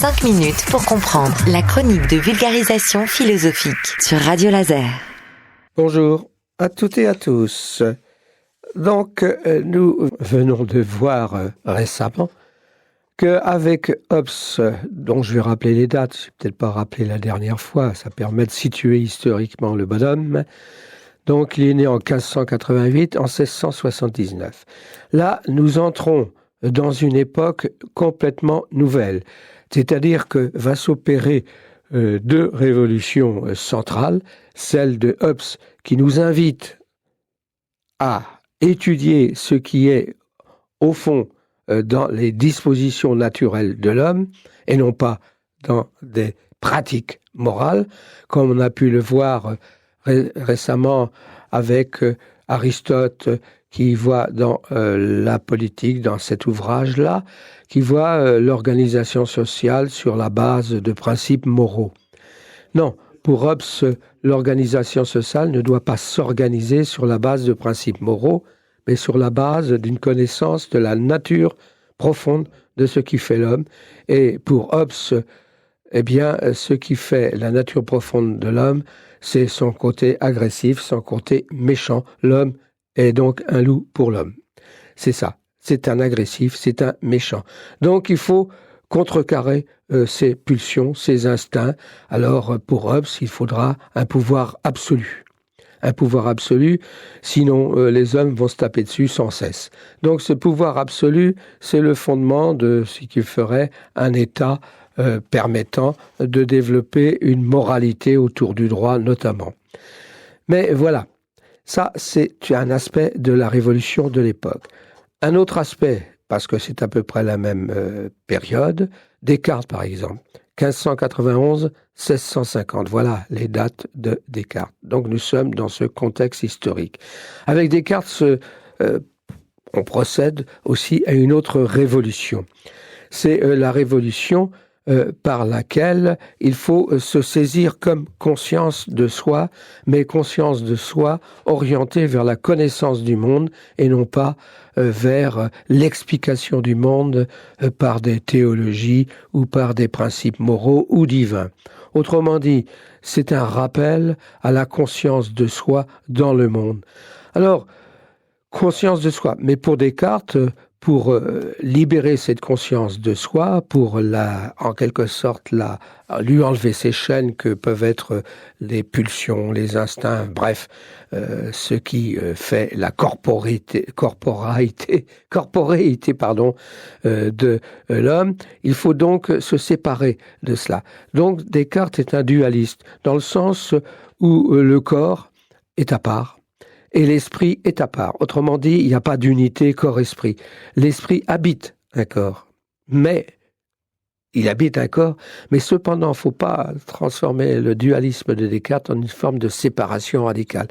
5 minutes pour comprendre la chronique de vulgarisation philosophique sur Radio Laser. Bonjour à toutes et à tous. Donc, nous venons de voir récemment qu'avec Hobbes, dont je vais rappeler les dates, je vais peut-être pas rappelé la dernière fois, ça permet de situer historiquement le bonhomme. Donc, il est né en 1588, en 1679. Là, nous entrons dans une époque complètement nouvelle. C'est-à-dire que va s'opérer deux révolutions centrales, celle de Hobbes qui nous invite à étudier ce qui est au fond dans les dispositions naturelles de l'homme et non pas dans des pratiques morales, comme on a pu le voir récemment avec Aristote qui voit dans la politique, dans cet ouvrage-là, qui voit l'organisation sociale sur la base de principes moraux. Non, pour Hobbes, l'organisation sociale ne doit pas s'organiser sur la base de principes moraux, mais sur la base d'une connaissance de la nature profonde de ce qui fait l'homme. Et pour Hobbes, eh bien, ce qui fait la nature profonde de l'homme, c'est son côté agressif, son côté méchant. L'homme est donc un loup pour l'homme. C'est ça. C'est un agressif, c'est un méchant. Donc, il faut contrecarrer ses pulsions, ses instincts. Alors, pour Hobbes, il faudra un pouvoir absolu. Un pouvoir absolu, sinon les hommes vont se taper dessus sans cesse. Donc, ce pouvoir absolu, c'est le fondement de ce qui ferait un État permettant de développer une moralité autour du droit, notamment. Mais voilà. Ça, c'est un aspect de la révolution de l'époque. Un autre aspect, parce que c'est à peu près la même période, Descartes par exemple, 1591-1650, voilà les dates de Descartes. Donc nous sommes dans ce contexte historique. Avec Descartes, on procède aussi à une autre révolution. C'est la révolution par laquelle il faut se saisir comme conscience de soi, mais conscience de soi orientée vers la connaissance du monde et non pas vers l'explication du monde par des théologies ou par des principes moraux ou divins. Autrement dit, c'est un rappel à la conscience de soi dans le monde. Alors, conscience de soi, mais pour Descartes, pour libérer cette conscience de soi, pour en quelque sorte lui enlever ces chaînes que peuvent être les pulsions, les instincts, bref, ce qui fait la corporéité de l'homme, il faut donc se séparer de cela. Donc Descartes est un dualiste, dans le sens où le corps est à part, et l'esprit est à part. Autrement dit, il n'y a pas d'unité corps-esprit. L'esprit habite un corps, mais il habite un corps, mais cependant, il ne faut pas transformer le dualisme de Descartes en une forme de séparation radicale.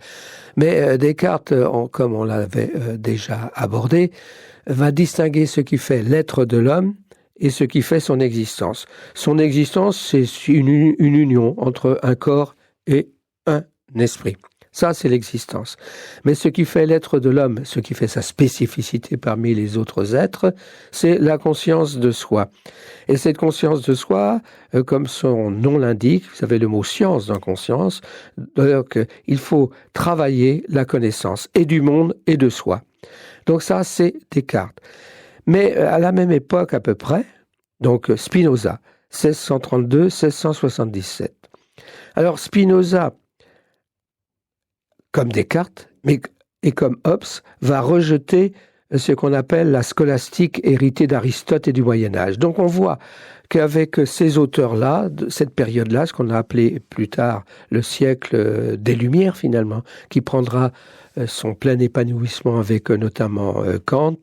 Mais Descartes, comme on l'avait déjà abordé, va distinguer ce qui fait l'être de l'homme et ce qui fait son existence. Son existence, c'est une union entre un corps et un esprit. Ça, c'est l'existence. Mais ce qui fait l'être de l'homme, ce qui fait sa spécificité parmi les autres êtres, c'est la conscience de soi. Et cette conscience de soi, comme son nom l'indique, vous savez le mot science dans conscience, donc il faut travailler la connaissance et du monde et de soi. Donc ça, c'est Descartes. Mais à la même époque à peu près, donc Spinoza, 1632-1677. Alors Spinoza, comme Descartes, et comme Hobbes, va rejeter ce qu'on appelle la scolastique héritée d'Aristote et du Moyen-Âge. Donc on voit qu'avec ces auteurs-là, de cette période-là, ce qu'on a appelé plus tard le siècle des Lumières finalement, qui prendra son plein épanouissement avec notamment Kant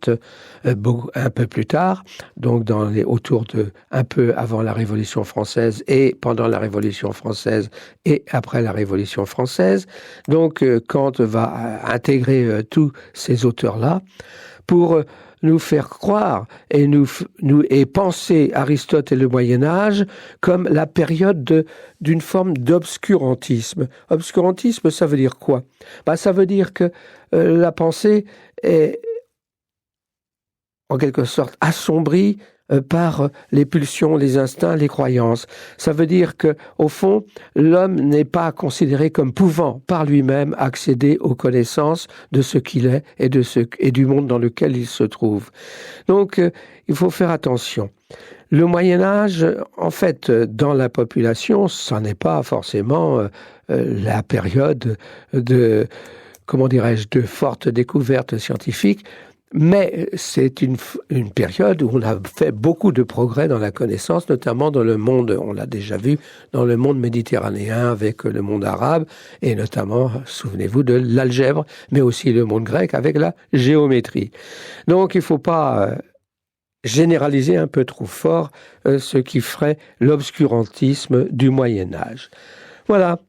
un peu plus tard, donc autour de un peu avant la Révolution française et pendant la Révolution française et après la Révolution française. Donc Kant va intégrer tous ces auteurs-là pour nous faire croire et penser Aristote et le Moyen-Âge comme la période d'une forme d'obscurantisme. Obscurantisme, ça veut dire quoi ? Ça veut dire que la pensée est en quelque sorte assombrie par les pulsions, les instincts, les croyances. Ça veut dire que, au fond, l'homme n'est pas considéré comme pouvant par lui-même accéder aux connaissances de ce qu'il est et du monde dans lequel il se trouve. Donc, il faut faire attention. Le Moyen-Âge, en fait, dans la population, ça n'est pas forcément la période de, comment dirais-je, de fortes découvertes scientifiques, mais c'est une période où on a fait beaucoup de progrès dans la connaissance, notamment dans le monde, on l'a déjà vu, dans le monde méditerranéen avec le monde arabe, et notamment, souvenez-vous, de l'algèbre, mais aussi le monde grec avec la géométrie. Donc, il ne faut pas généraliser un peu trop fort ce qui ferait l'obscurantisme du Moyen-Âge. Voilà.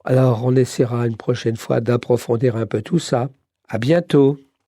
Alors, on essaiera une prochaine fois d'approfondir un peu tout ça. À bientôt.